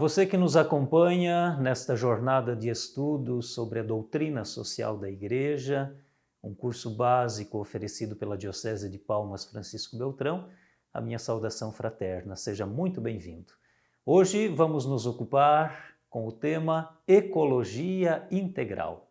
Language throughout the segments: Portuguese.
A você que nos acompanha nesta jornada de estudos sobre a doutrina social da Igreja, um curso básico oferecido pela Diocese de Palmas Francisco Beltrão, a minha saudação fraterna. Seja muito bem-vindo. Hoje vamos nos ocupar com o tema Ecologia Integral.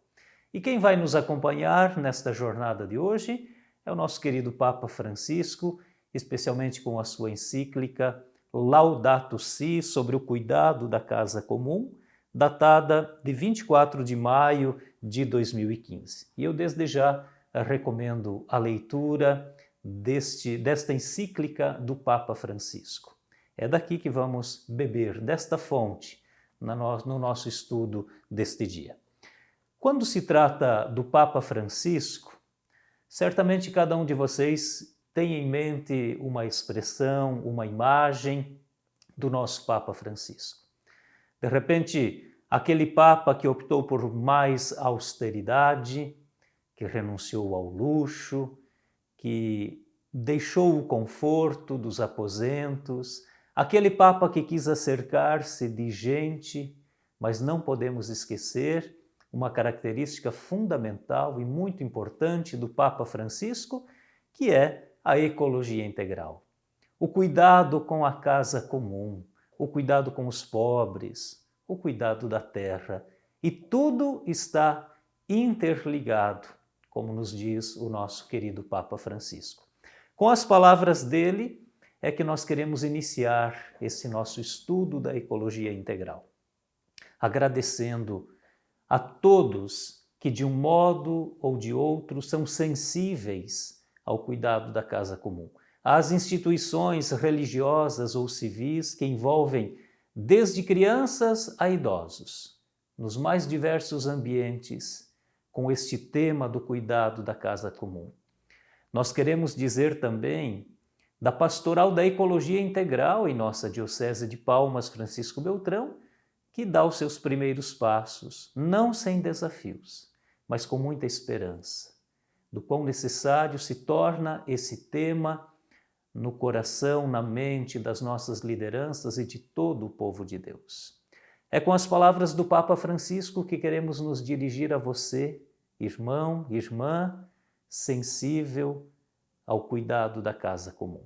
E quem vai nos acompanhar nesta jornada de hoje é o nosso querido Papa Francisco, especialmente com a sua encíclica Laudato Si, sobre o cuidado da casa comum, datada de 24 de maio de 2015. E eu desde já recomendo a leitura desta encíclica do Papa Francisco. É daqui que vamos beber, desta fonte, no nosso estudo deste dia. Quando se trata do Papa Francisco, certamente cada um de vocês tem em mente uma expressão, uma imagem do nosso Papa Francisco. De repente, aquele Papa que optou por mais austeridade, que renunciou ao luxo, que deixou o conforto dos aposentos, aquele Papa que quis acercar-se de gente, mas não podemos esquecer uma característica fundamental e muito importante do Papa Francisco, que é a ecologia integral. O cuidado com a casa comum, o cuidado com os pobres, o cuidado da terra. E tudo está interligado, como nos diz o nosso querido Papa Francisco. Com as palavras dele é que nós queremos iniciar esse nosso estudo da ecologia integral, agradecendo a todos que de um modo ou de outro são sensíveis ao cuidado da casa comum. Às instituições religiosas ou civis que envolvem desde crianças a idosos, nos mais diversos ambientes, com este tema do cuidado da casa comum. Nós queremos dizer também da pastoral da ecologia integral em nossa Diocese de Palmas Francisco Beltrão, que dá os seus primeiros passos, não sem desafios, mas com muita esperança, do quão necessário se torna esse tema no coração, na mente das nossas lideranças e de todo o povo de Deus. É com as palavras do Papa Francisco que queremos nos dirigir a você, irmão, irmã, sensível ao cuidado da casa comum.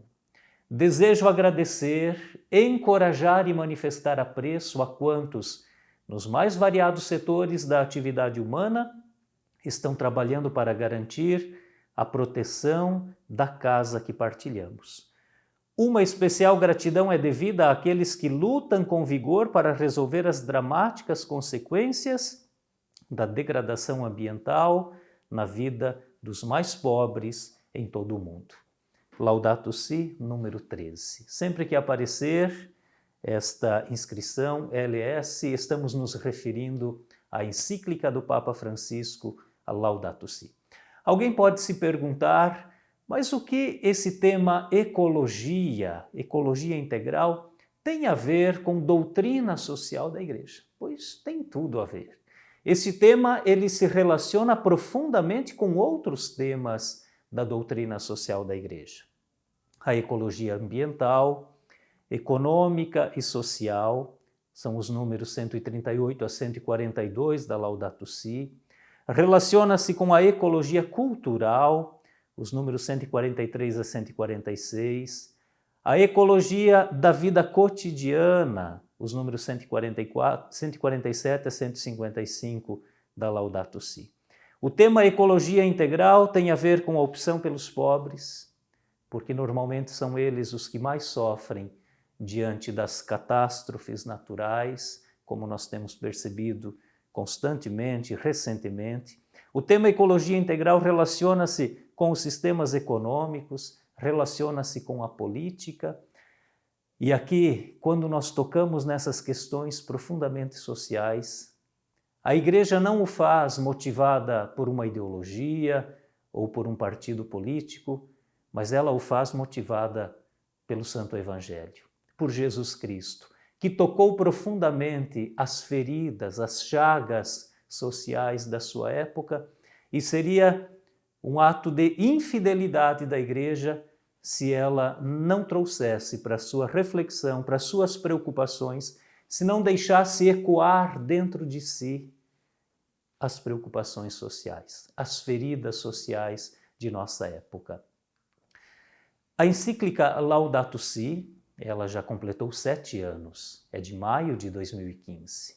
Desejo agradecer, encorajar e manifestar apreço a quantos, nos mais variados setores da atividade humana, estão trabalhando para garantir a proteção da casa que partilhamos. Uma especial gratidão é devida àqueles que lutam com vigor para resolver as dramáticas consequências da degradação ambiental na vida dos mais pobres em todo o mundo. Laudato Si, número 13. Sempre que aparecer esta inscrição LS, estamos nos referindo à encíclica do Papa Francisco, a Laudato Si. Alguém pode se perguntar, mas o que esse tema ecologia integral, tem a ver com doutrina social da Igreja? Pois tem tudo a ver. Esse tema ele se relaciona profundamente com outros temas da doutrina social da Igreja. A ecologia ambiental, econômica e social, são os números 138 a 142 da Laudato Si. Relaciona-se com a ecologia cultural, os números 143 a 146. A ecologia da vida cotidiana, os números 147 a 155 da Laudato Si. O tema ecologia integral tem a ver com a opção pelos pobres, porque normalmente são eles os que mais sofrem diante das catástrofes naturais, como nós temos percebido constantemente, recentemente. O tema ecologia integral relaciona-se com os sistemas econômicos, relaciona-se com a política. E aqui, quando nós tocamos nessas questões profundamente sociais, a Igreja não o faz motivada por uma ideologia ou por um partido político, mas ela o faz motivada pelo Santo Evangelho, por Jesus Cristo, que tocou profundamente as feridas, as chagas sociais da sua época, e seria um ato de infidelidade da Igreja se ela não trouxesse para a sua reflexão, para as suas preocupações, se não deixasse ecoar dentro de si as preocupações sociais, as feridas sociais de nossa época. A encíclica Laudato Si, ela já completou 7 anos, é de maio de 2015.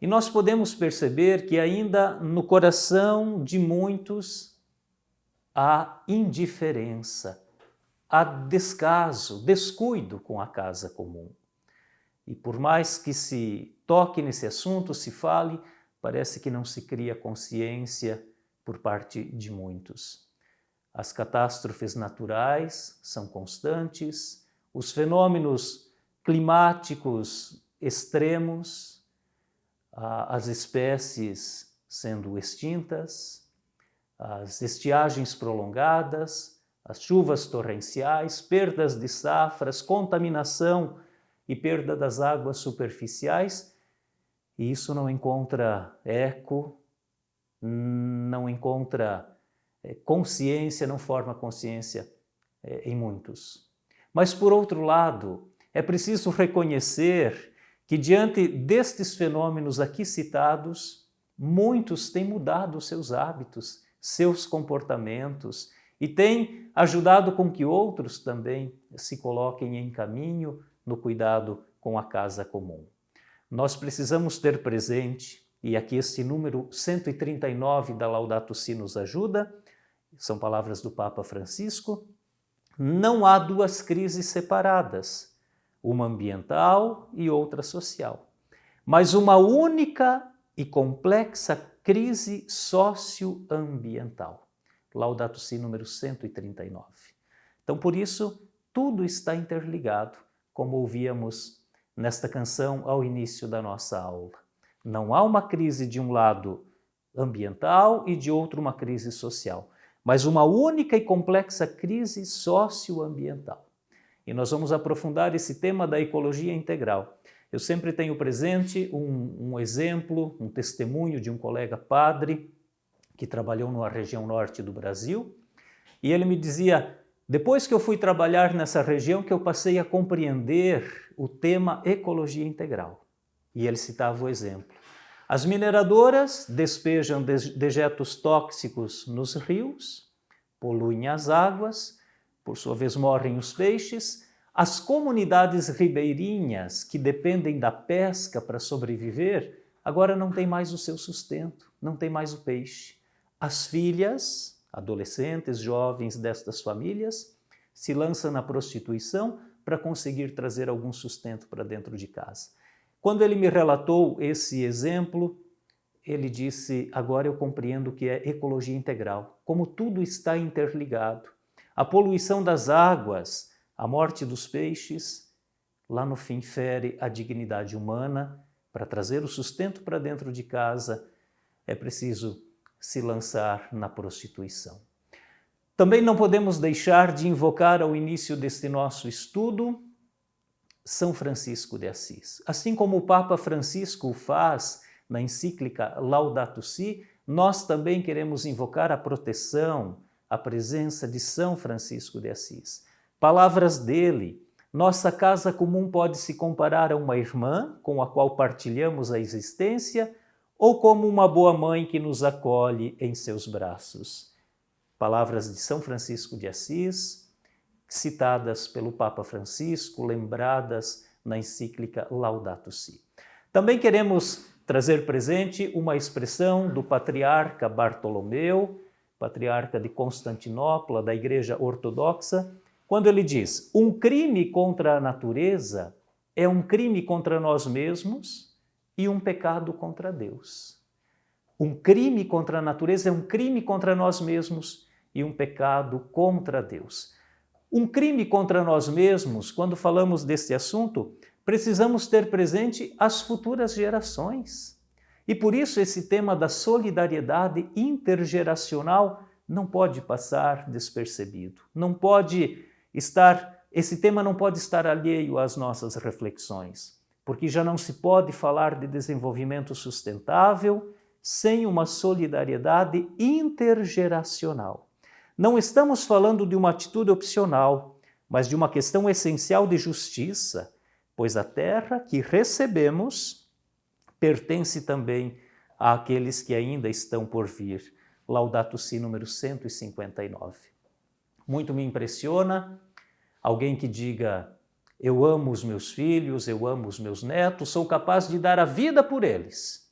E nós podemos perceber que ainda no coração de muitos há indiferença, há descaso, descuido com a casa comum. E por mais que se toque nesse assunto, se fale, parece que não se cria consciência por parte de muitos. As catástrofes naturais são constantes, os fenômenos climáticos extremos, as espécies sendo extintas, as estiagens prolongadas, as chuvas torrenciais, perdas de safras, contaminação e perda das águas superficiais, e isso não encontra eco, não encontra consciência, não forma consciência em muitos. Mas, por outro lado, é preciso reconhecer que, diante destes fenômenos aqui citados, muitos têm mudado seus hábitos, seus comportamentos e têm ajudado com que outros também se coloquem em caminho no cuidado com a casa comum. Nós precisamos ter presente, e aqui este número 139 da Laudato Si nos ajuda, são palavras do Papa Francisco, não há duas crises separadas, uma ambiental e outra social, mas uma única e complexa crise socioambiental. Laudato Si número 139. Então, por isso, tudo está interligado, como ouvíamos nesta canção ao início da nossa aula. Não há uma crise de um lado ambiental e de outro uma crise social, mas uma única e complexa crise socioambiental. E nós vamos aprofundar esse tema da ecologia integral. Eu sempre tenho presente um exemplo, um testemunho de um colega padre que trabalhou na região norte do Brasil, e ele me dizia: depois que eu fui trabalhar nessa região que eu passei a compreender o tema ecologia integral. E ele citava o exemplo. As mineradoras despejam dejetos tóxicos nos rios, poluem as águas, por sua vez morrem os peixes. As comunidades ribeirinhas que dependem da pesca para sobreviver, agora não têm mais o seu sustento, não tem mais o peixe. As filhas, adolescentes, jovens destas famílias, se lançam na prostituição para conseguir trazer algum sustento para dentro de casa. Quando ele me relatou esse exemplo, ele disse: agora eu compreendo o que é ecologia integral, como tudo está interligado. A poluição das águas, a morte dos peixes, lá no fim fere a dignidade humana. Para trazer o sustento para dentro de casa, é preciso se lançar na prostituição. Também não podemos deixar de invocar ao início deste nosso estudo São Francisco de Assis. Assim como o Papa Francisco o faz na encíclica Laudato Si, nós também queremos invocar a proteção, a presença de São Francisco de Assis. Palavras dele: nossa casa comum pode se comparar a uma irmã com a qual partilhamos a existência ou como uma boa mãe que nos acolhe em seus braços. Palavras de São Francisco de Assis, citadas pelo Papa Francisco, lembradas na encíclica Laudato Si. Também queremos trazer presente uma expressão do patriarca Bartolomeu, patriarca de Constantinopla, da Igreja Ortodoxa, quando ele diz: um crime contra a natureza é um crime contra nós mesmos e um pecado contra Deus. Um crime contra a natureza é um crime contra nós mesmos e um pecado contra Deus. Um crime contra nós mesmos, quando falamos deste assunto, precisamos ter presente as futuras gerações. E por isso esse tema da solidariedade intergeracional não pode passar despercebido. Esse tema não pode estar alheio às nossas reflexões, porque já não se pode falar de desenvolvimento sustentável sem uma solidariedade intergeracional. Não estamos falando de uma atitude opcional, mas de uma questão essencial de justiça. pois a terra que recebemos pertence também àqueles que ainda estão por vir. Laudato Si, número 159. Muito me impressiona alguém que diga: eu amo os meus filhos, eu amo os meus netos, sou capaz de dar a vida por eles,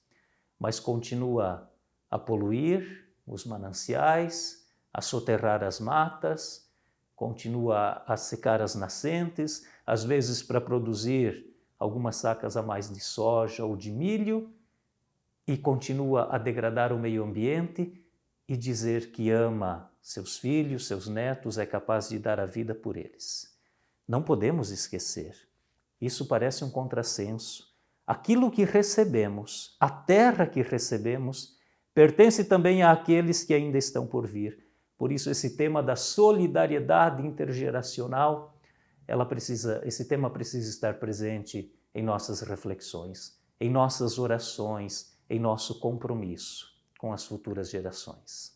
mas continua a poluir os mananciais, a soterrar as matas, continua a secar as nascentes, às vezes para produzir algumas sacas a mais de soja ou de milho, e continua a degradar o meio ambiente e dizer que ama seus filhos, seus netos, é capaz de dar a vida por eles. Não podemos esquecer. Isso parece um contrassenso. Aquilo que recebemos, a terra que recebemos, pertence também àqueles que ainda estão por vir. Por isso, esse tema da solidariedade intergeracional, esse tema precisa estar presente em nossas reflexões, em nossas orações, em nosso compromisso com as futuras gerações.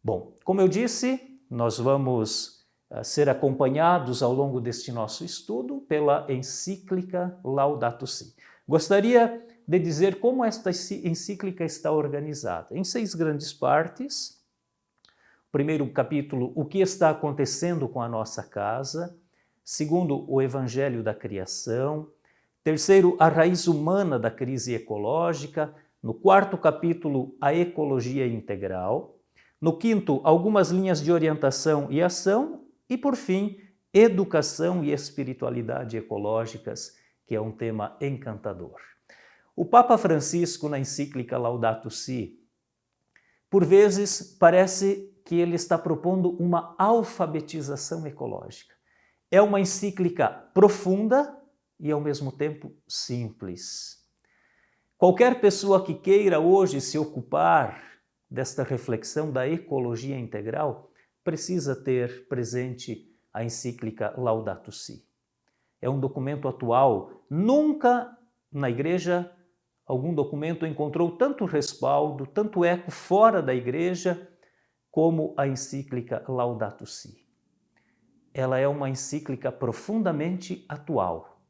Bom, como eu disse, nós vamos ser acompanhados ao longo deste nosso estudo pela encíclica Laudato Si. Gostaria de dizer como esta encíclica está organizada. Em 6 grandes partes. Primeiro capítulo, o que está acontecendo com a nossa casa. Segundo, o Evangelho da Criação. Terceiro, a raiz humana da crise ecológica. No 4º capítulo, a ecologia integral. No 5º, algumas linhas de orientação e ação. E, por fim, educação e espiritualidade ecológicas, que é um tema encantador. O Papa Francisco, na encíclica Laudato Si, por vezes parece que ele está propondo uma alfabetização ecológica. É uma encíclica profunda e, ao mesmo tempo, simples. Qualquer pessoa que queira hoje se ocupar desta reflexão da ecologia integral precisa ter presente a encíclica Laudato Si. É um documento atual. Nunca na Igreja algum documento encontrou tanto respaldo, tanto eco fora da Igreja como a encíclica Laudato Si. Ela é uma encíclica profundamente atual,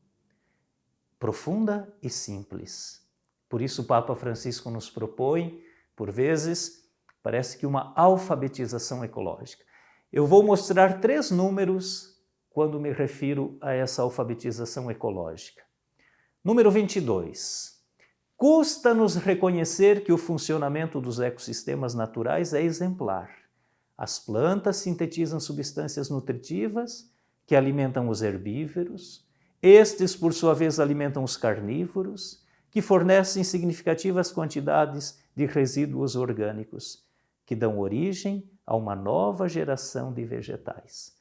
profunda e simples. Por isso o Papa Francisco nos propõe, por vezes, parece que uma alfabetização ecológica. Eu vou mostrar 3 números quando me refiro a essa alfabetização ecológica. Número 22. Custa-nos reconhecer que o funcionamento dos ecossistemas naturais é exemplar. As plantas sintetizam substâncias nutritivas que alimentam os herbívoros. Estes, por sua vez, alimentam os carnívoros, que fornecem significativas quantidades de resíduos orgânicos, que dão origem a uma nova geração de vegetais.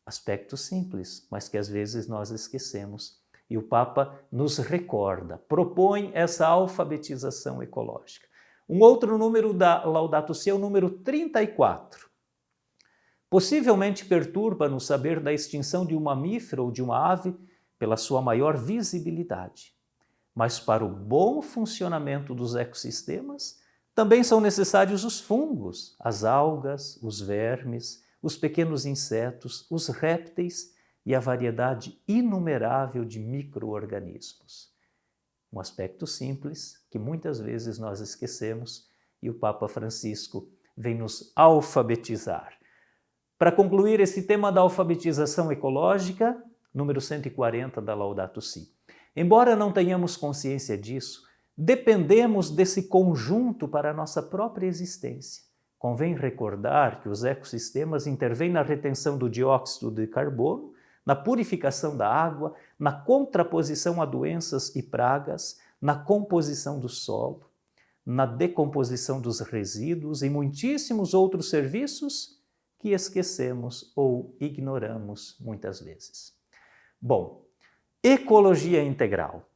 Aspecto simples, mas que às vezes nós esquecemos. E o Papa nos recorda, propõe essa alfabetização ecológica. Um outro número da Laudato Si é o número 34. Possivelmente perturba-nos saber da extinção de um mamífero ou de uma ave pela sua maior visibilidade. Mas para o bom funcionamento dos ecossistemas, também são necessários os fungos, as algas, os vermes, os pequenos insetos, os répteis e a variedade inumerável de micro-organismos. Um aspecto simples que muitas vezes nós esquecemos e o Papa Francisco vem nos alfabetizar. Para concluir esse tema da alfabetização ecológica, número 140 da Laudato Si. Embora não tenhamos consciência disso, dependemos desse conjunto para a nossa própria existência. Convém recordar que os ecossistemas intervêm na retenção do dióxido de carbono, na purificação da água, na contraposição a doenças e pragas, na composição do solo, na decomposição dos resíduos e muitíssimos outros serviços que esquecemos ou ignoramos muitas vezes. Bom, ecologia integral.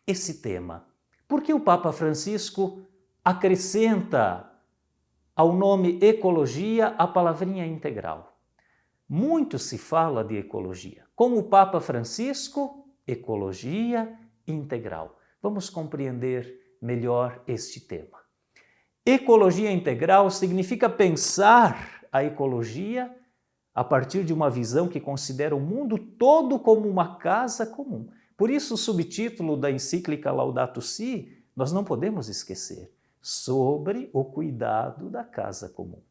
Esse tema. Por que o Papa Francisco acrescenta ao nome ecologia a palavrinha integral? Muito se fala de ecologia. Como o Papa Francisco, ecologia integral. Vamos compreender melhor este tema. Ecologia integral significa pensar a ecologia a partir de uma visão que considera o mundo todo como uma casa comum. Por isso, o subtítulo da encíclica Laudato Si, nós não podemos esquecer, sobre o cuidado da casa comum.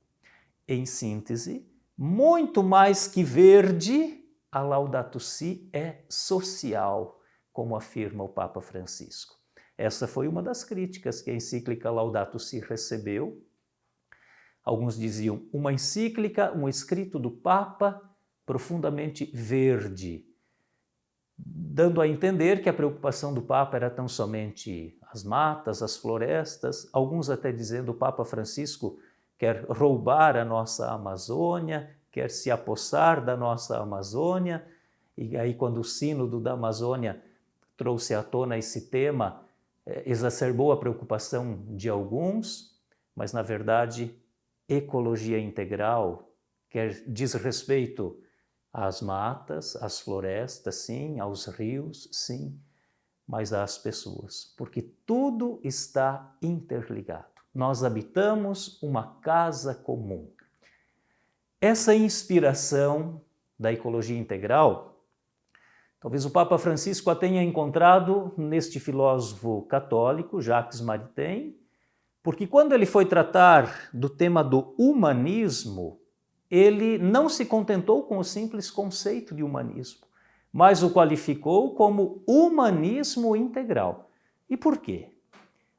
Em síntese, muito mais que verde, a Laudato Si é social, como afirma o Papa Francisco. Essa foi uma das críticas que a encíclica Laudato Si recebeu. Alguns diziam, uma encíclica, um escrito do Papa profundamente verde, dando a entender que a preocupação do Papa era tão somente as matas, as florestas, alguns até dizendo o Papa Francisco quer roubar a nossa Amazônia, quer se apossar da nossa Amazônia, e aí quando o Sínodo da Amazônia trouxe à tona esse tema, exacerbou a preocupação de alguns, mas na verdade ecologia integral diz respeito às matas, às florestas, sim, aos rios, sim, mas às pessoas, porque tudo está interligado. Nós habitamos uma casa comum. Essa inspiração da ecologia integral, talvez o Papa Francisco a tenha encontrado neste filósofo católico, Jacques Maritain, porque quando ele foi tratar do tema do humanismo, ele não se contentou com o simples conceito de humanismo, mas o qualificou como humanismo integral. E por quê?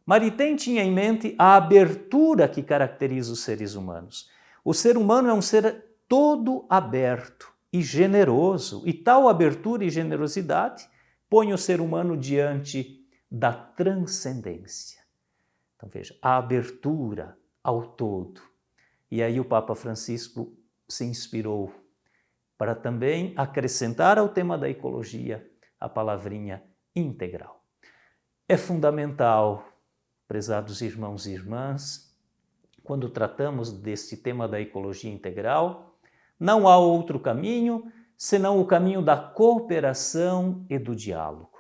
Maritain tinha em mente a abertura que caracteriza os seres humanos. O ser humano é um ser todo aberto e generoso, e tal abertura e generosidade põe o ser humano diante da transcendência. Então veja, a abertura ao todo. E aí o Papa Francisco se inspirou para também acrescentar ao tema da ecologia a palavrinha integral. É fundamental, prezados irmãos e irmãs, quando tratamos deste tema da ecologia integral, não há outro caminho senão o caminho da cooperação e do diálogo.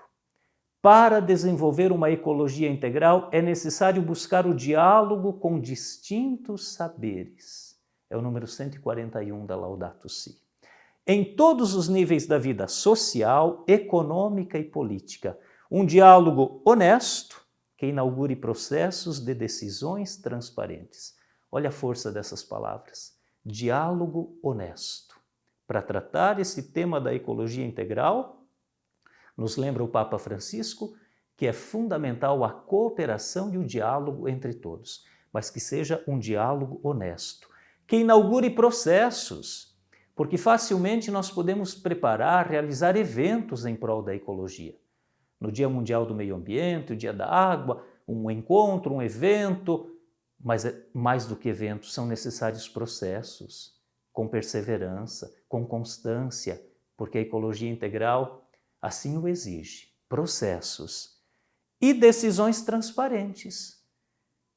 Para desenvolver uma ecologia integral, é necessário buscar o diálogo com distintos saberes. É o número 141 da Laudato Si. Em todos os níveis da vida social, econômica e política, um diálogo honesto que inaugure processos de decisões transparentes. Olha a força dessas palavras. Diálogo honesto. Para tratar esse tema da ecologia integral, nos lembra o Papa Francisco que é fundamental a cooperação e o diálogo entre todos, mas que seja um diálogo honesto, que inaugure processos, porque facilmente nós podemos preparar, realizar eventos em prol da ecologia. No Dia Mundial do Meio Ambiente, o Dia da Água, um encontro, um evento, mas mais do que eventos, são necessários processos, com perseverança, com constância, porque a ecologia integral assim o exige, processos e decisões transparentes.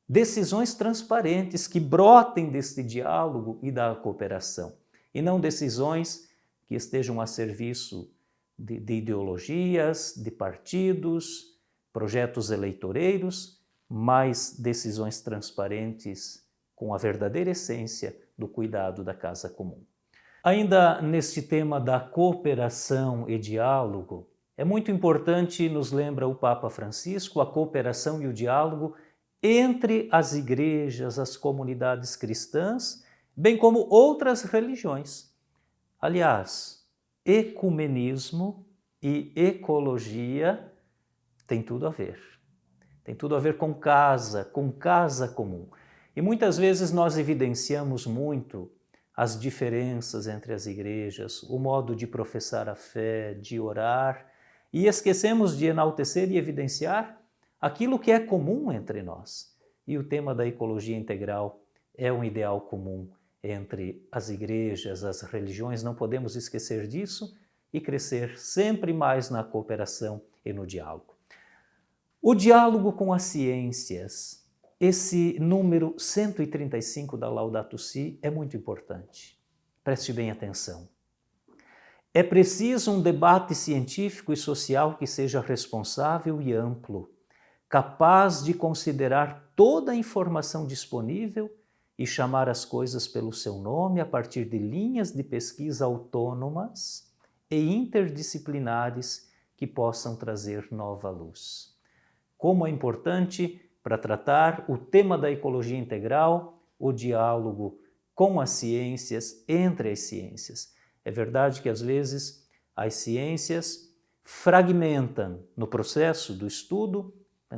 Decisões transparentes que brotem deste diálogo e da cooperação, e não decisões que estejam a serviço de ideologias, de partidos, projetos eleitoreiros, mas decisões transparentes com a verdadeira essência do cuidado da casa comum. Ainda neste tema da cooperação e diálogo, é muito importante, nos lembra o Papa Francisco, a cooperação e o diálogo entre as igrejas, as comunidades cristãs, bem como outras religiões. Aliás, ecumenismo e ecologia têm tudo a ver. Tem tudo a ver com casa comum. E muitas vezes nós evidenciamos muito as diferenças entre as igrejas, o modo de professar a fé, de orar, e esquecemos de enaltecer e evidenciar aquilo que é comum entre nós. E o tema da ecologia integral é um ideal comum entre as igrejas, as religiões, não podemos esquecer disso e crescer sempre mais na cooperação e no diálogo. O diálogo com as ciências, esse número 135 da Laudato Si é muito importante. Preste bem atenção. É preciso um debate científico e social que seja responsável e amplo, capaz de considerar toda a informação disponível e chamar as coisas pelo seu nome a partir de linhas de pesquisa autônomas e interdisciplinares que possam trazer nova luz. Como é importante para tratar o tema da ecologia integral, o diálogo com as ciências, entre as ciências. É verdade que às vezes as ciências fragmentam no processo do estudo,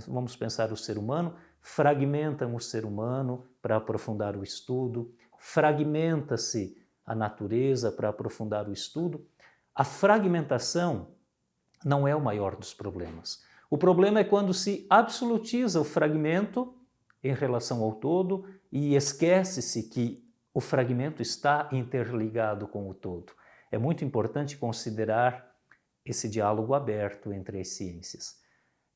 vamos pensar o ser humano, fragmentam o ser humano para aprofundar o estudo, fragmenta-se a natureza para aprofundar o estudo. A fragmentação não é o maior dos problemas. O problema é quando se absolutiza o fragmento em relação ao todo e esquece-se que o fragmento está interligado com o todo. É muito importante considerar esse diálogo aberto entre as ciências.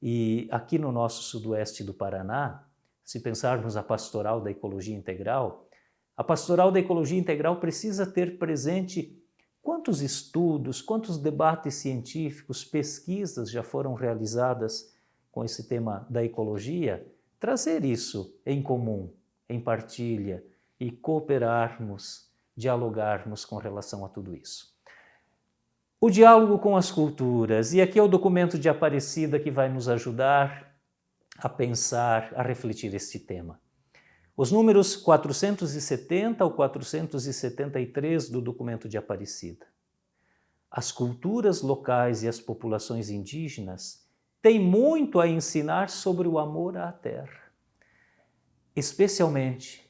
E aqui no nosso sudoeste do Paraná, se pensarmos a pastoral da ecologia integral, a pastoral da ecologia integral precisa ter presente quantos estudos, quantos debates científicos, pesquisas já foram realizadas com esse tema da ecologia, trazer isso em comum, em partilha e cooperarmos, dialogarmos com relação a tudo isso. O diálogo com as culturas, e aqui é o documento de Aparecida que vai nos ajudar a pensar, a refletir este tema. Os números 470 ao 473 do documento de Aparecida. As culturas locais e as populações indígenas têm muito a ensinar sobre o amor à terra, especialmente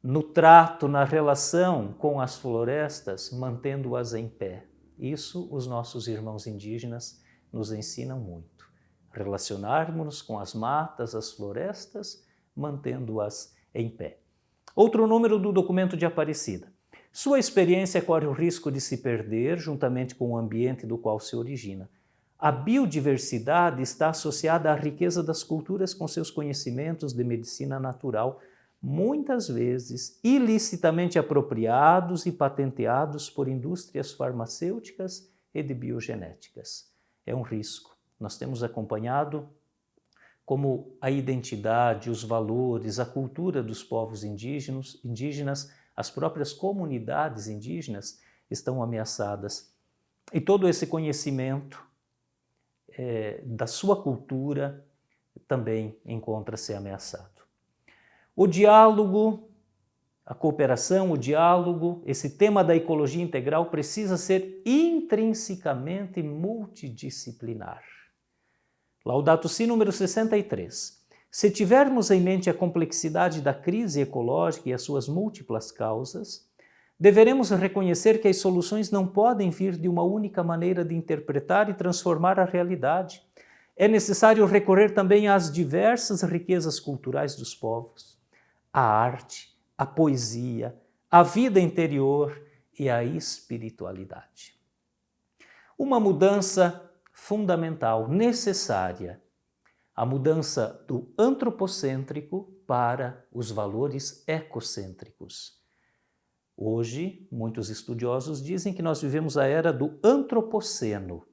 no trato, na relação com as florestas, mantendo-as em pé. Isso os nossos irmãos indígenas nos ensinam muito. Relacionarmos-nos com as matas, as florestas, mantendo-as em pé. Outro número do documento de Aparecida. Sua experiência corre o risco de se perder juntamente com o ambiente do qual se origina. A biodiversidade está associada à riqueza das culturas com seus conhecimentos de medicina natural, muitas vezes ilicitamente apropriados e patenteados por indústrias farmacêuticas e de biogenéticas. É um risco. Nós temos acompanhado como a identidade, os valores, a cultura dos povos indígenas, as próprias comunidades indígenas estão ameaçadas. E todo esse conhecimento da sua cultura também encontra-se ameaçado. O diálogo, a cooperação, o diálogo, esse tema da ecologia integral precisa ser intrinsecamente multidisciplinar. Laudato Si número 63. Se tivermos em mente a complexidade da crise ecológica e as suas múltiplas causas, deveremos reconhecer que as soluções não podem vir de uma única maneira de interpretar e transformar a realidade. É necessário recorrer também às diversas riquezas culturais dos povos, à arte, à poesia, à vida interior e à espiritualidade. Uma mudança fundamental, necessária, a mudança do antropocêntrico para os valores ecocêntricos. Hoje, muitos estudiosos dizem que nós vivemos a era do antropoceno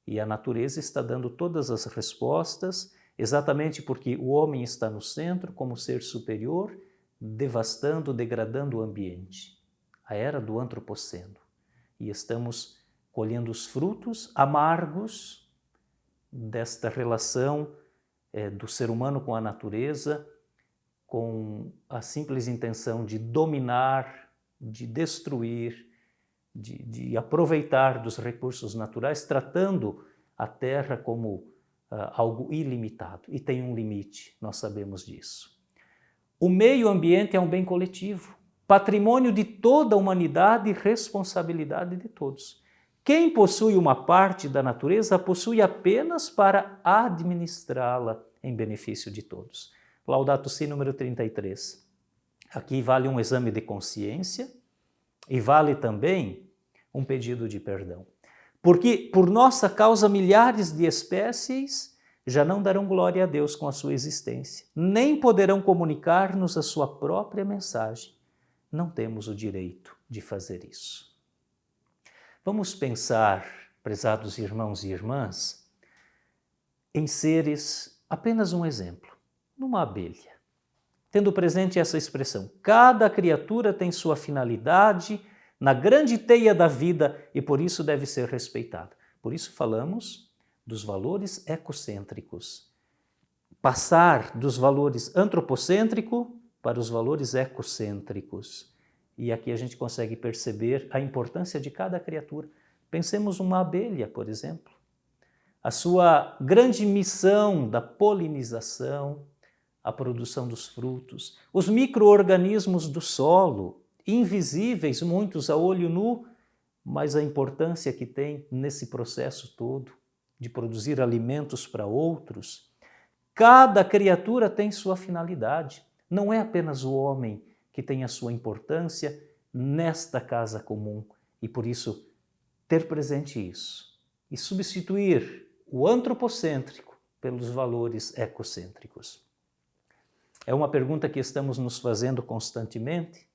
e a natureza está dando todas as respostas, exatamente porque o homem está no centro como ser superior, devastando, degradando o ambiente. A era do antropoceno. E estamos colhendo os frutos amargos desta relação do ser humano com a natureza, com a simples intenção de dominar, de destruir, de aproveitar dos recursos naturais, tratando a terra como algo ilimitado. E tem um limite, nós sabemos disso. O meio ambiente é um bem coletivo, patrimônio de toda a humanidade e responsabilidade de todos. Quem possui uma parte da natureza, a possui apenas para administrá-la em benefício de todos. Laudato Si número 33. Aqui vale um exame de consciência e vale também um pedido de perdão. Porque por nossa causa milhares de espécies já não darão glória a Deus com a sua existência, nem poderão comunicar-nos a sua própria mensagem. Não temos o direito de fazer isso. Vamos pensar, prezados irmãos e irmãs, em seres, apenas um exemplo, numa abelha. Tendo presente essa expressão, cada criatura tem sua finalidade na grande teia da vida e por isso deve ser respeitada. Por isso falamos dos valores ecocêntricos. Passar dos valores antropocêntricos para os valores ecocêntricos. E aqui a gente consegue perceber a importância de cada criatura. Pensemos uma abelha, por exemplo. A sua grande missão da polinização, a produção dos frutos, os micro-organismos do solo, invisíveis, muitos a olho nu, mas a importância que tem nesse processo todo de produzir alimentos para outros. Cada criatura tem sua finalidade. Não é apenas o homem que tem a sua importância nesta casa comum. E por isso, ter presente isso e substituir o antropocêntrico pelos valores ecocêntricos. É uma pergunta que estamos nos fazendo constantemente.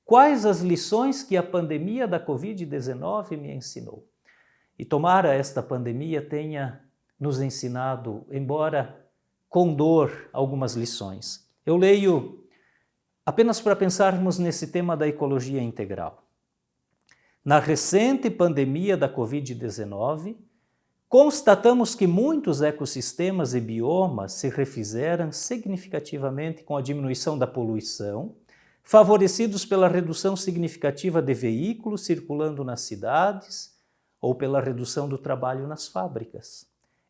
Quais as lições que a pandemia da Covid-19 me ensinou? E tomara esta pandemia tenha nos ensinado, embora com dor, algumas lições. Eu leio apenas para pensarmos nesse tema da ecologia integral. Na recente pandemia da Covid-19, constatamos que muitos ecossistemas e biomas se refizeram significativamente com a diminuição da poluição, favorecidos pela redução significativa de veículos circulando nas cidades ou pela redução do trabalho nas fábricas.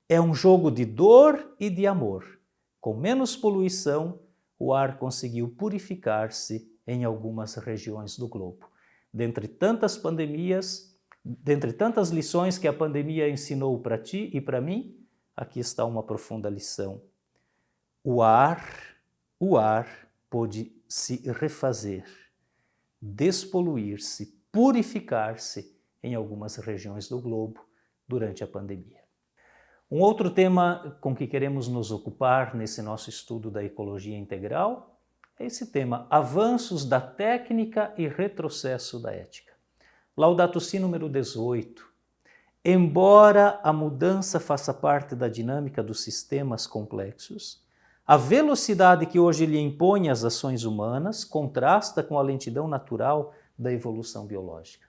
É um jogo de dor e de amor. Com menos poluição, o ar conseguiu purificar-se em algumas regiões do globo. Dentre tantas pandemias, dentre tantas lições que a pandemia ensinou para ti e para mim, aqui está uma profunda lição. O ar pôde se refazer, despoluir-se, purificar-se em algumas regiões do globo durante a pandemia. Um outro tema com que queremos nos ocupar nesse nosso estudo da ecologia integral é esse tema, avanços da técnica e retrocesso da ética. Laudato Si número 18. Embora a mudança faça parte da dinâmica dos sistemas complexos, a velocidade que hoje lhe impõe as ações humanas contrasta com a lentidão natural da evolução biológica.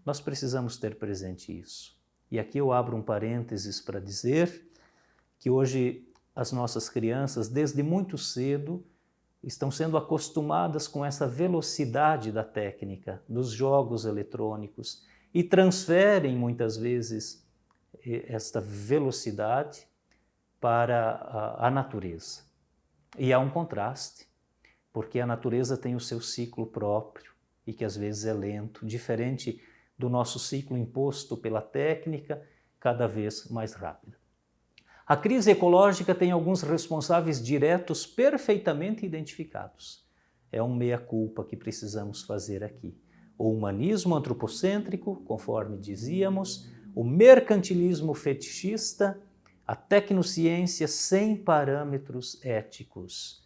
Nós precisamos ter presente isso. E aqui eu abro um parênteses para dizer que hoje as nossas crianças, desde muito cedo, estão sendo acostumadas com essa velocidade da técnica, dos jogos eletrônicos, e transferem muitas vezes esta velocidade para a natureza. E há um contraste, porque a natureza tem o seu ciclo próprio e que às vezes é lento, diferente do nosso ciclo imposto pela técnica, cada vez mais rápida. A crise ecológica tem alguns responsáveis diretos perfeitamente identificados. É um meia-culpa que precisamos fazer aqui. O humanismo antropocêntrico, conforme dizíamos, o mercantilismo fetichista, a tecnociência sem parâmetros éticos.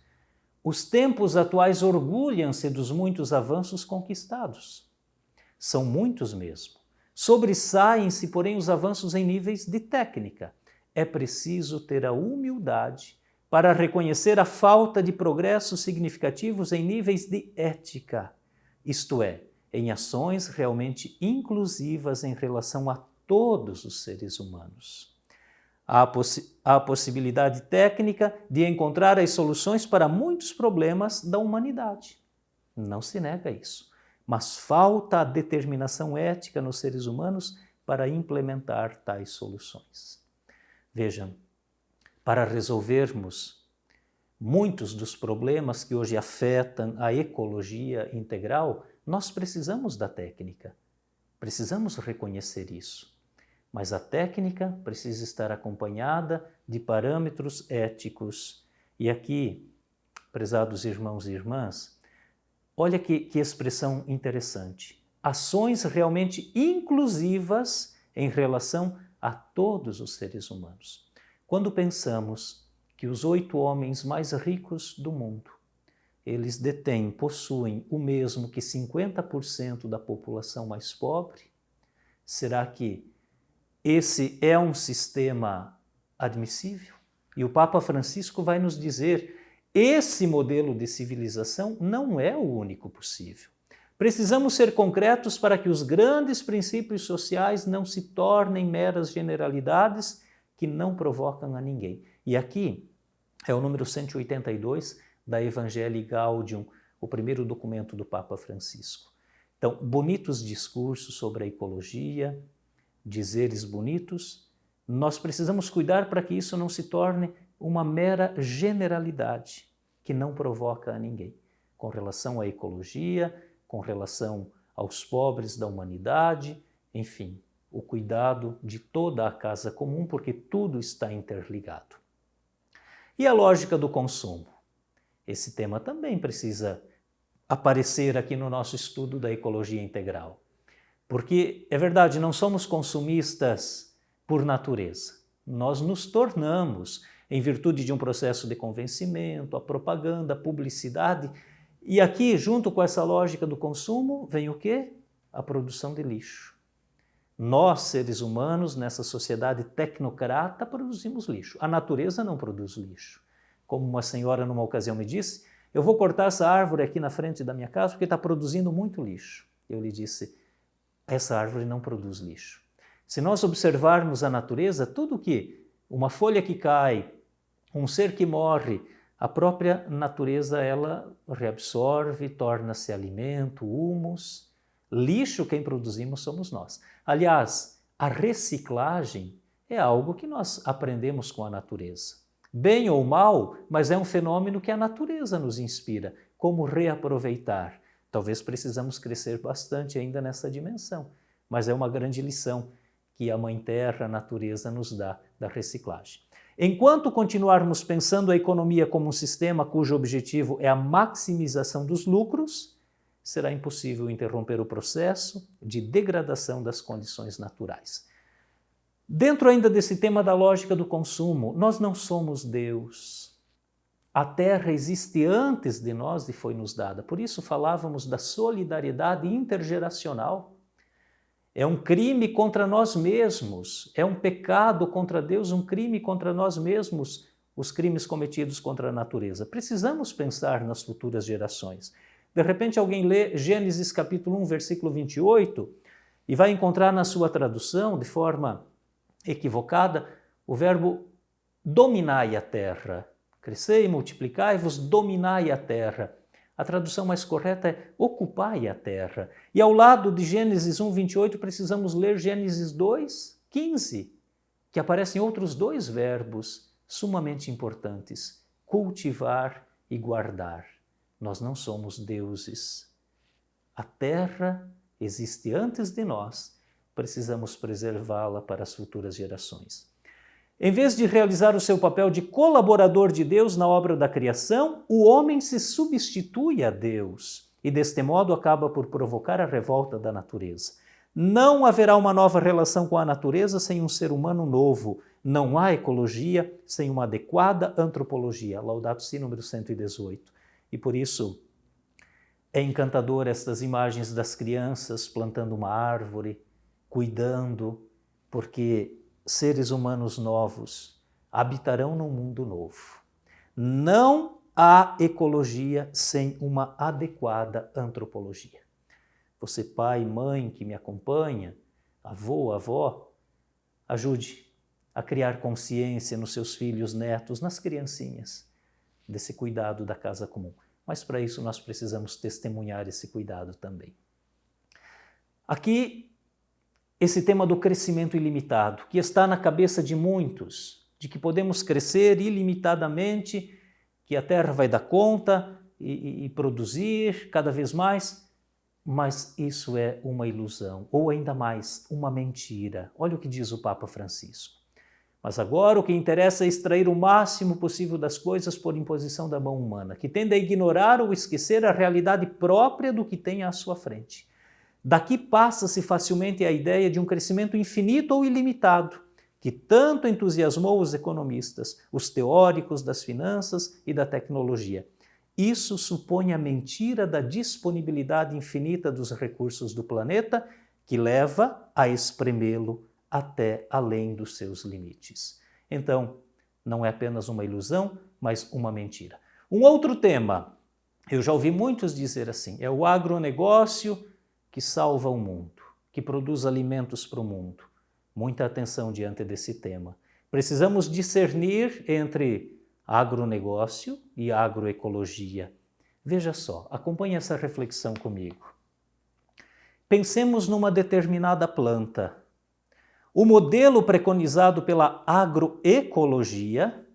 Os tempos atuais orgulham-se dos muitos avanços conquistados. São muitos mesmo. Sobressaem-se, porém, os avanços em níveis de técnica. É preciso ter a humildade para reconhecer a falta de progressos significativos em níveis de ética, isto é, em ações realmente inclusivas em relação a todos os seres humanos. Há a possibilidade técnica de encontrar as soluções para muitos problemas da humanidade. Não se nega isso. Mas falta a determinação ética nos seres humanos para implementar tais soluções. Vejam, para resolvermos muitos dos problemas que hoje afetam a ecologia integral, nós precisamos da técnica. Precisamos reconhecer isso. Mas a técnica precisa estar acompanhada de parâmetros éticos. E aqui, prezados irmãos e irmãs, olha que expressão interessante. Ações realmente inclusivas em relação a todos os seres humanos. Quando pensamos que os 8 homens mais ricos do mundo, eles possuem o mesmo que 50% da população mais pobre, será que esse é um sistema admissível? E o Papa Francisco vai nos dizer: esse modelo de civilização não é o único possível. Precisamos ser concretos para que os grandes princípios sociais não se tornem meras generalidades que não provocam a ninguém. E aqui é o número 182 da Evangelii Gaudium, o primeiro documento do Papa Francisco. Então, bonitos discursos sobre a ecologia, dizeres bonitos, nós precisamos cuidar para que isso não se torne uma mera generalidade que não provoca a ninguém, com relação à ecologia, com relação aos pobres da humanidade, enfim, o cuidado de toda a casa comum, porque tudo está interligado. E a lógica do consumo? Esse tema também precisa aparecer aqui no nosso estudo da ecologia integral. Porque, é verdade, não somos consumistas por natureza. Nós nos tornamos em virtude de um processo de convencimento, a propaganda, a publicidade. E aqui, junto com essa lógica do consumo, vem o quê? A produção de lixo. Nós, seres humanos, nessa sociedade tecnocrata, produzimos lixo. A natureza não produz lixo. Como uma senhora numa ocasião me disse, eu vou cortar essa árvore aqui na frente da minha casa porque está produzindo muito lixo. Eu lhe disse, essa árvore não produz lixo. Se nós observarmos a natureza, tudo que uma folha que cai, um ser que morre, a própria natureza ela reabsorve, torna-se alimento, humus. Lixo quem produzimos somos nós. Aliás, a reciclagem é algo que nós aprendemos com a natureza. Bem ou mal, mas é um fenômeno que a natureza nos inspira. Como reaproveitar? Talvez precisamos crescer bastante ainda nessa dimensão, mas é uma grande lição que a Mãe Terra, a natureza, nos dá da reciclagem. Enquanto continuarmos pensando a economia como um sistema cujo objetivo é a maximização dos lucros, será impossível interromper o processo de degradação das condições naturais. Dentro ainda desse tema da lógica do consumo, nós não somos Deus. A Terra existe antes de nós e foi nos dada. Por isso falávamos da solidariedade intergeracional. É um crime contra nós mesmos, é um pecado contra Deus, um crime contra nós mesmos, os crimes cometidos contra a natureza. Precisamos pensar nas futuras gerações. De repente alguém lê Gênesis capítulo 1, versículo 28 e vai encontrar na sua tradução, de forma equivocada, o verbo dominai a terra. Crescei, multiplicai-vos, dominai a terra. A tradução mais correta é ocupai a terra. E ao lado de Gênesis 1, 28, precisamos ler Gênesis 2, 15, que aparecem outros dois verbos sumamente importantes, cultivar e guardar. Nós não somos deuses. A terra existe antes de nós, precisamos preservá-la para as futuras gerações. Em vez de realizar o seu papel de colaborador de Deus na obra da criação, o homem se substitui a Deus e, deste modo, acaba por provocar a revolta da natureza. Não haverá uma nova relação com a natureza sem um ser humano novo. Não há ecologia sem uma adequada antropologia. Laudato Si, número 118. E por isso é encantador estas imagens das crianças plantando uma árvore, cuidando, porque seres humanos novos habitarão num mundo novo. Não há ecologia sem uma adequada antropologia. Você, pai, mãe que me acompanha, avô, avó, ajude a criar consciência nos seus filhos, netos, nas criancinhas, desse cuidado da casa comum. Mas para isso nós precisamos testemunhar esse cuidado também. Aqui, esse tema do crescimento ilimitado, que está na cabeça de muitos, de que podemos crescer ilimitadamente, que a Terra vai dar conta e produzir cada vez mais, mas isso é uma ilusão, ou ainda mais, uma mentira. Olha o que diz o Papa Francisco. Mas agora o que interessa é extrair o máximo possível das coisas por imposição da mão humana, que tende a ignorar ou esquecer a realidade própria do que tem à sua frente. Daqui passa-se facilmente a ideia de um crescimento infinito ou ilimitado, que tanto entusiasmou os economistas, os teóricos das finanças e da tecnologia. Isso supõe a mentira da disponibilidade infinita dos recursos do planeta, que leva a espremê-lo até além dos seus limites. Então, não é apenas uma ilusão, mas uma mentira. Um outro tema, eu já ouvi muitos dizer assim, é o agronegócio que salva o mundo, que produz alimentos para o mundo. Muita atenção diante desse tema. Precisamos discernir entre agronegócio e agroecologia. Veja só, acompanhe essa reflexão comigo. Pensemos numa determinada planta. O modelo preconizado pela agroecologia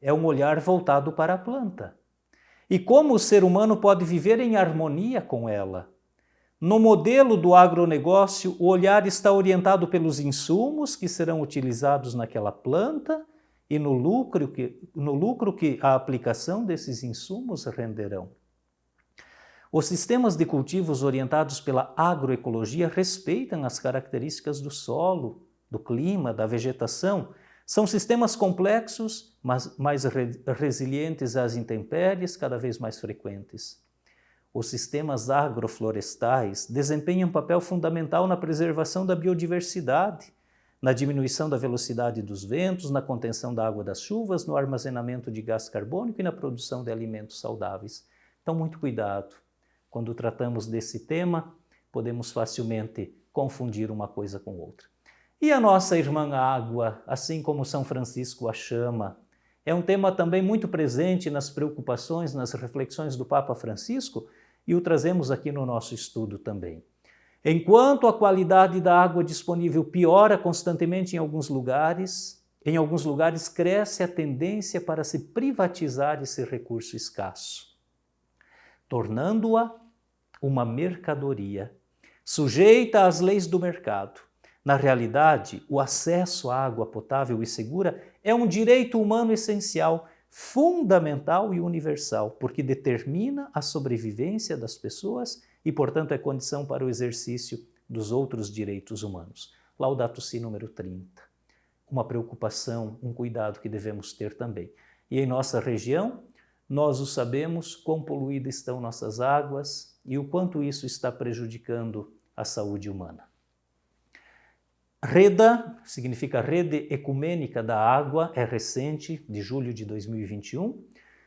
é um olhar voltado para a planta. E como o ser humano pode viver em harmonia com ela? No modelo do agronegócio, o olhar está orientado pelos insumos que serão utilizados naquela planta e no lucro que a aplicação desses insumos renderão. Os sistemas de cultivos orientados pela agroecologia respeitam as características do solo, do clima, da vegetação. São sistemas complexos, mas mais resilientes às intempéries, cada vez mais frequentes. Os sistemas agroflorestais desempenham um papel fundamental na preservação da biodiversidade, na diminuição da velocidade dos ventos, na contenção da água das chuvas, no armazenamento de gás carbônico e na produção de alimentos saudáveis. Então, muito cuidado. Quando tratamos desse tema, podemos facilmente confundir uma coisa com outra. E a nossa irmã água, assim como São Francisco a chama, é um tema também muito presente nas preocupações, nas reflexões do Papa Francisco, e o trazemos aqui no nosso estudo também. Enquanto a qualidade da água disponível piora constantemente em alguns lugares cresce a tendência para se privatizar esse recurso escasso, tornando-a uma mercadoria, sujeita às leis do mercado. Na realidade, o acesso à água potável e segura é um direito humano essencial, fundamental e universal, porque determina a sobrevivência das pessoas e, portanto, é condição para o exercício dos outros direitos humanos. Laudato Si número 30. Uma preocupação, um cuidado que devemos ter também. E em nossa região, nós o sabemos, quão poluídas estão nossas águas e o quanto isso está prejudicando a saúde humana. REDA, significa Rede Ecumênica da Água, é recente, de julho de 2021.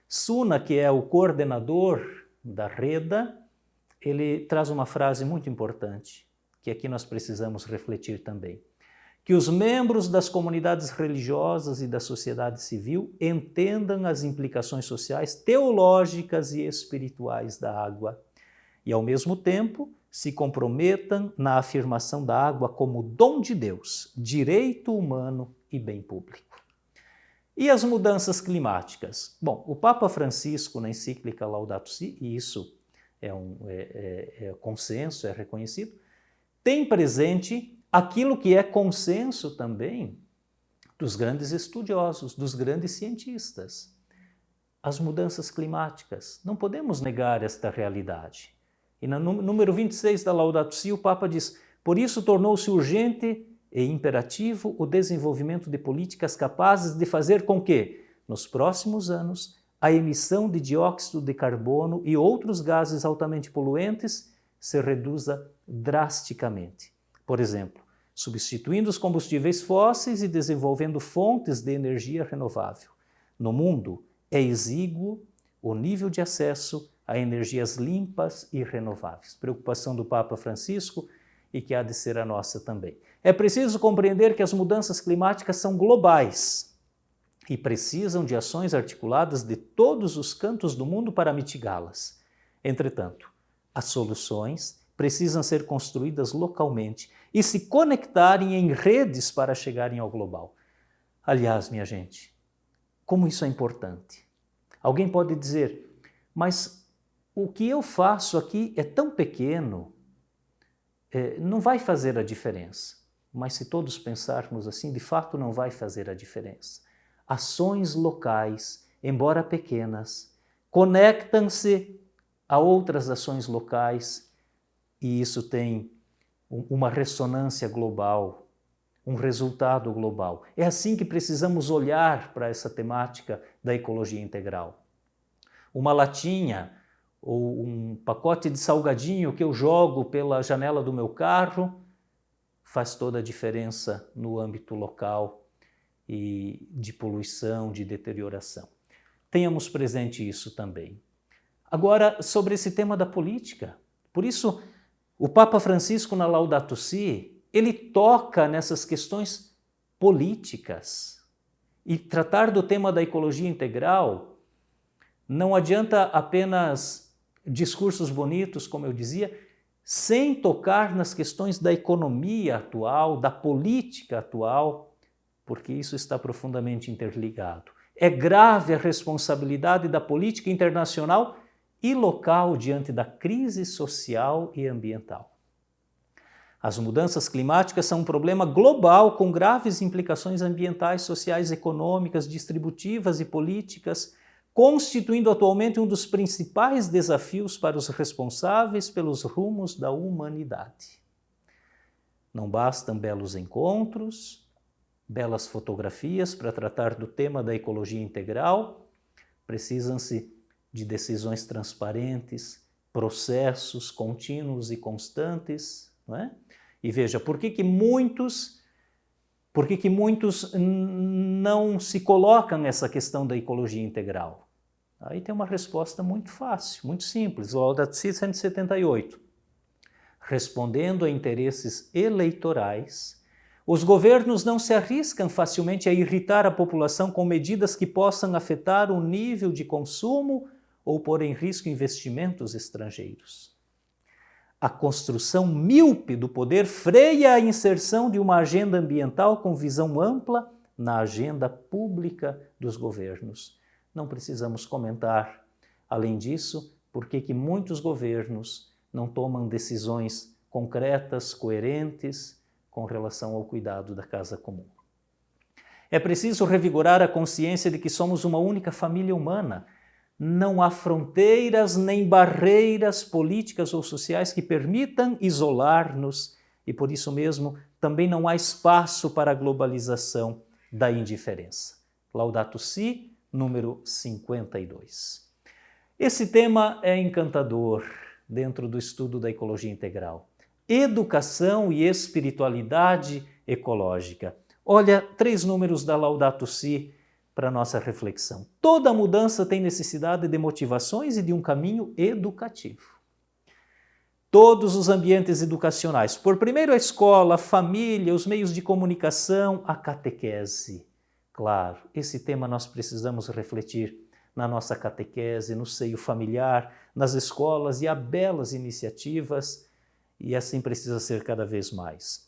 Suna, que é o coordenador da REDA, ele traz uma frase muito importante, que aqui nós precisamos refletir também. Que os membros das comunidades religiosas e da sociedade civil entendam as implicações sociais, teológicas e espirituais da água e, ao mesmo tempo, se comprometam na afirmação da água como dom de Deus, direito humano e bem público. E as mudanças climáticas? Bom, o Papa Francisco, na encíclica Laudato Si, e isso é consenso, é reconhecido, tem presente aquilo que é consenso também dos grandes estudiosos, dos grandes cientistas. As mudanças climáticas. Não podemos negar esta realidade. E no número 26 da Laudato Si, o Papa diz: por isso tornou-se urgente e imperativo o desenvolvimento de políticas capazes de fazer com que, nos próximos anos, a emissão de dióxido de carbono e outros gases altamente poluentes se reduza drasticamente. Por exemplo, substituindo os combustíveis fósseis e desenvolvendo fontes de energia renovável. No mundo, é exíguo o nível de acesso a energias limpas e renováveis. Preocupação do Papa Francisco e que há de ser a nossa também. É preciso compreender que as mudanças climáticas são globais e precisam de ações articuladas de todos os cantos do mundo para mitigá-las. Entretanto, as soluções precisam ser construídas localmente e se conectarem em redes para chegarem ao global. Aliás, minha gente, como isso é importante. Alguém pode dizer, mas o que eu faço aqui é tão pequeno, não vai fazer a diferença. Mas se todos pensarmos assim, de fato não vai fazer a diferença. Ações locais, embora pequenas, conectam-se a outras ações locais e isso tem uma ressonância global, um resultado global. É assim que precisamos olhar para essa temática da ecologia integral. Uma latinha ou um pacote de salgadinho que eu jogo pela janela do meu carro faz toda a diferença no âmbito local e de poluição, de deterioração. Tenhamos presente isso também. Agora, sobre esse tema da política. Por isso, o Papa Francisco, na Laudato Si, ele toca nessas questões políticas. E tratar do tema da ecologia integral não adianta apenas discursos bonitos, como eu dizia, sem tocar nas questões da economia atual, da política atual, porque isso está profundamente interligado. É grave a responsabilidade da política internacional e local diante da crise social e ambiental. As mudanças climáticas são um problema global com graves implicações ambientais, sociais, econômicas, distributivas e políticas, constituindo atualmente um dos principais desafios para os responsáveis pelos rumos da humanidade. Não bastam belos encontros, belas fotografias para tratar do tema da ecologia integral, precisam-se de decisões transparentes, processos contínuos e constantes, não é? E veja, por que muitos não se colocam nessa questão da ecologia integral? Aí tem uma resposta muito fácil, muito simples, Laudato Si 178. Respondendo a interesses eleitorais, os governos não se arriscam facilmente a irritar a população com medidas que possam afetar o nível de consumo ou pôr em risco investimentos estrangeiros. A construção míope do poder freia a inserção de uma agenda ambiental com visão ampla na agenda pública dos governos. Não precisamos comentar, além disso, por que muitos governos não tomam decisões concretas, coerentes, com relação ao cuidado da casa comum. É preciso revigorar a consciência de que somos uma única família humana. Não há fronteiras nem barreiras políticas ou sociais que permitam isolar-nos e, por isso mesmo, também não há espaço para a globalização da indiferença. Laudato Si, número 52. Esse tema é encantador dentro do estudo da ecologia integral. Educação e espiritualidade ecológica. Olha, 3 números da Laudato Si para nossa reflexão. Toda mudança tem necessidade de motivações e de um caminho educativo. Todos os ambientes educacionais, por primeiro a escola, a família, os meios de comunicação, a catequese. Claro, esse tema nós precisamos refletir na nossa catequese, no seio familiar, nas escolas, e há belas iniciativas, e assim precisa ser cada vez mais.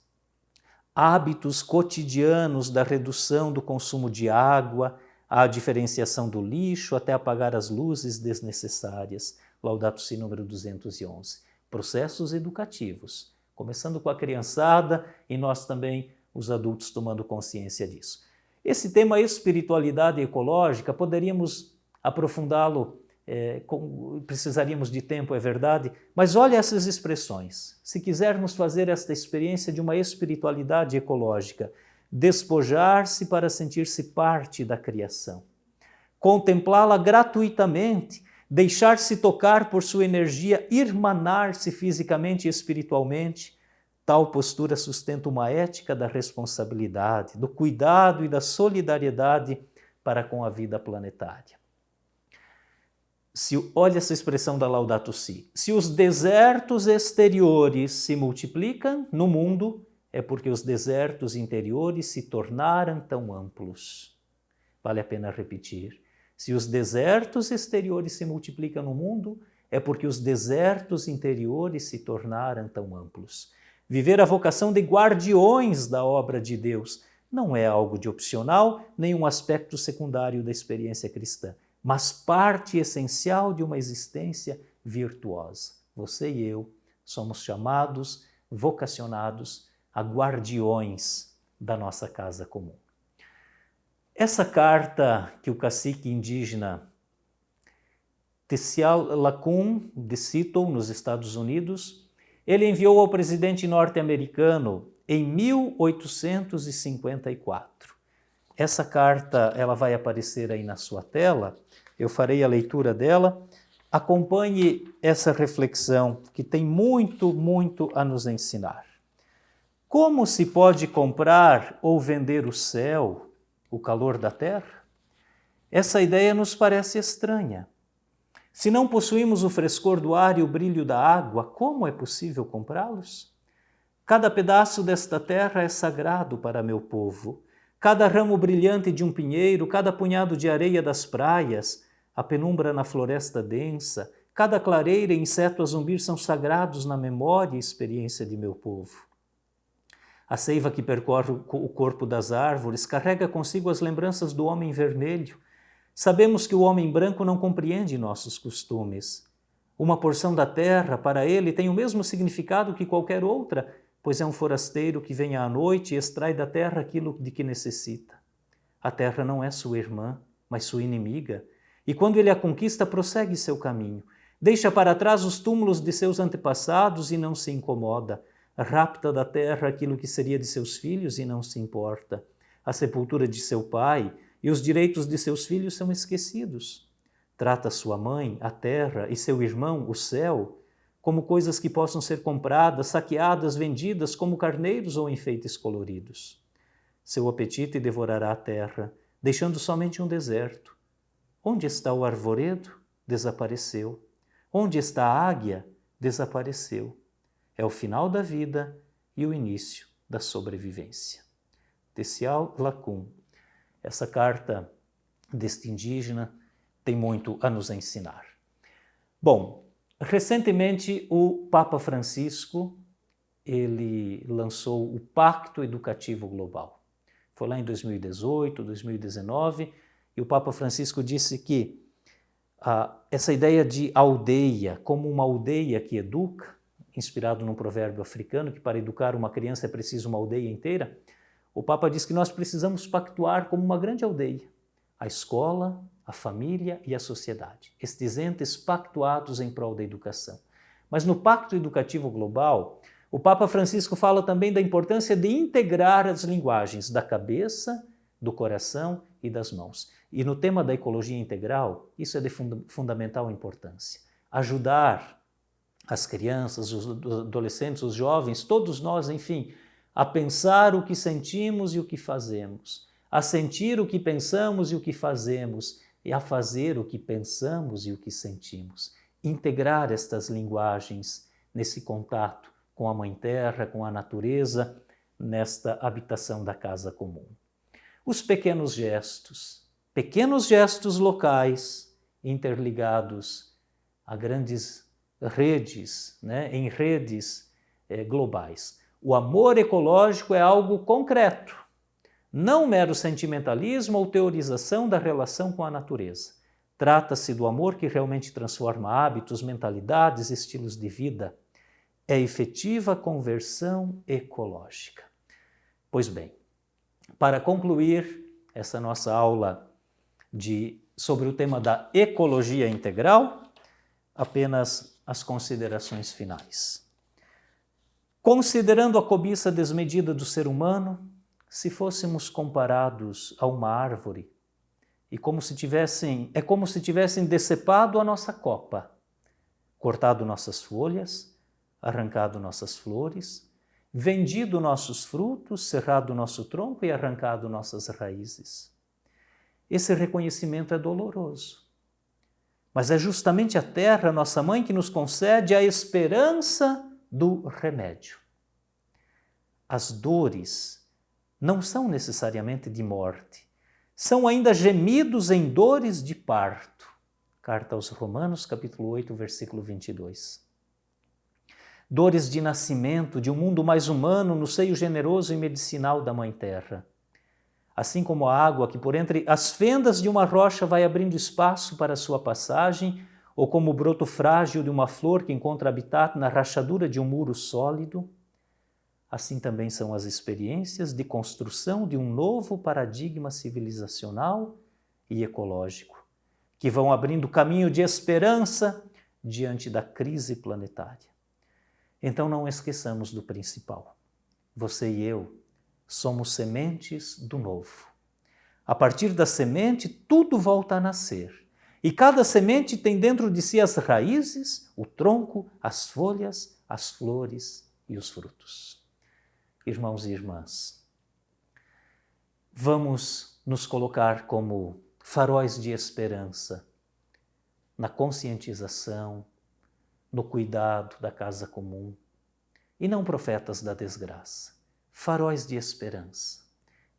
Hábitos cotidianos da redução do consumo de água, a diferenciação do lixo, até apagar as luzes desnecessárias. Laudato Si número 211. Processos educativos, começando com a criançada e nós também, os adultos, tomando consciência disso. Esse tema espiritualidade ecológica, poderíamos aprofundá-lo, precisaríamos de tempo, é verdade, mas olha essas expressões. Se quisermos fazer esta experiência de uma espiritualidade ecológica, despojar-se para sentir-se parte da criação, contemplá-la gratuitamente, deixar-se tocar por sua energia, irmanar-se fisicamente e espiritualmente, tal postura sustenta uma ética da responsabilidade, do cuidado e da solidariedade para com a vida planetária. Olha essa expressão da Laudato Si. Se os desertos exteriores se multiplicam no mundo, é porque os desertos interiores se tornaram tão amplos. Vale a pena repetir. Se os desertos exteriores se multiplicam no mundo, é porque os desertos interiores se tornaram tão amplos. Viver a vocação de guardiões da obra de Deus não é algo de opcional, nem um aspecto secundário da experiência cristã, mas parte essencial de uma existência virtuosa. Você e eu somos chamados, vocacionados a guardiões da nossa casa comum. Essa carta que o cacique indígena Tecial Lacum de Seattle, nos Estados Unidos, ele enviou ao presidente norte-americano em 1854. Essa carta ela vai aparecer aí na sua tela, eu farei a leitura dela. Acompanhe essa reflexão que tem muito, muito a nos ensinar. Como se pode comprar ou vender o céu, o calor da terra? Essa ideia nos parece estranha. Se não possuímos o frescor do ar e o brilho da água, como é possível comprá-los? Cada pedaço desta terra é sagrado para meu povo. cada ramo brilhante de um pinheiro, cada punhado de areia das praias, a penumbra na floresta densa, cada clareira e inseto a zumbir são sagrados na memória e experiência de meu povo. A seiva que percorre o corpo das árvores carrega consigo as lembranças do homem vermelho. Sabemos que o homem branco não compreende nossos costumes. Uma porção da terra, para ele, tem o mesmo significado que qualquer outra, pois é um forasteiro que vem à noite e extrai da terra aquilo de que necessita. A terra não é sua irmã, mas sua inimiga, e quando ele a conquista, prossegue seu caminho. Deixa para trás os túmulos de seus antepassados e não se incomoda. Rapta da terra aquilo que seria de seus filhos e não se importa. A sepultura de seu pai e os direitos de seus filhos são esquecidos. Trata sua mãe, a terra, e seu irmão, o céu, como coisas que possam ser compradas, saqueadas, vendidas como carneiros ou enfeites coloridos. Seu apetite devorará a terra, deixando somente um deserto. Onde está o arvoredo? Desapareceu. Onde está a águia? Desapareceu. É o final da vida e o início da sobrevivência. Tecial Lacum. Essa carta deste indígena tem muito a nos ensinar. Bom, recentemente o Papa Francisco ele lançou o Pacto Educativo Global. Foi lá em 2018, 2019, e o Papa Francisco disse que essa ideia de aldeia, como uma aldeia que educa, inspirado num provérbio africano, que para educar uma criança é preciso uma aldeia inteira, o Papa diz que nós precisamos pactuar como uma grande aldeia, a escola, a família e a sociedade, estes entes pactuados em prol da educação. Mas no Pacto Educativo Global, o Papa Francisco fala também da importância de integrar as linguagens da cabeça, do coração e das mãos. E no tema da ecologia integral, isso é de fundamental importância. Ajudar as crianças, os adolescentes, os jovens, todos nós, enfim, a pensar o que sentimos e o que fazemos, a sentir o que pensamos e o que fazemos, e a fazer o que pensamos e o que sentimos. Integrar estas linguagens nesse contato com a Mãe Terra, com a natureza, nesta habitação da casa comum. Os pequenos gestos locais interligados a grandes redes, em redes globais. O amor ecológico é algo concreto, não mero sentimentalismo ou teorização da relação com a natureza. Trata-se do amor que realmente transforma hábitos, mentalidades, estilos de vida. É efetiva conversão ecológica. Pois bem, para concluir essa nossa aula sobre o tema da ecologia integral, apenas as considerações finais. Considerando a cobiça desmedida do ser humano, se fôssemos comparados a uma árvore, é como se tivessem decepado a nossa copa, cortado nossas folhas, arrancado nossas flores, vendido nossos frutos, cerrado nosso tronco e arrancado nossas raízes. Esse reconhecimento é doloroso. Mas é justamente a terra, nossa mãe, que nos concede a esperança do remédio. As dores não são necessariamente de morte, são ainda gemidos em dores de parto. Carta aos Romanos, capítulo 8, versículo 22. Dores de nascimento de um mundo mais humano no seio generoso e medicinal da Mãe Terra. Assim como a água que por entre as fendas de uma rocha vai abrindo espaço para sua passagem, ou como o broto frágil de uma flor que encontra habitat na rachadura de um muro sólido, assim também são as experiências de construção de um novo paradigma civilizacional e ecológico, que vão abrindo caminho de esperança diante da crise planetária. Então não esqueçamos do principal. Você e eu somos sementes do novo. A partir da semente, tudo volta a nascer. E cada semente tem dentro de si as raízes, o tronco, as folhas, as flores e os frutos. Irmãos e irmãs, vamos nos colocar como faróis de esperança na conscientização, no cuidado da casa comum, e não profetas da desgraça, faróis de esperança,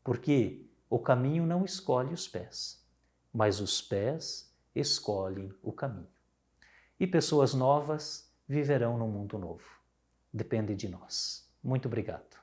porque O caminho não escolhe os pés, mas os pés escolhem o caminho. E pessoas novas viverão num mundo novo. Depende de nós. Muito obrigado.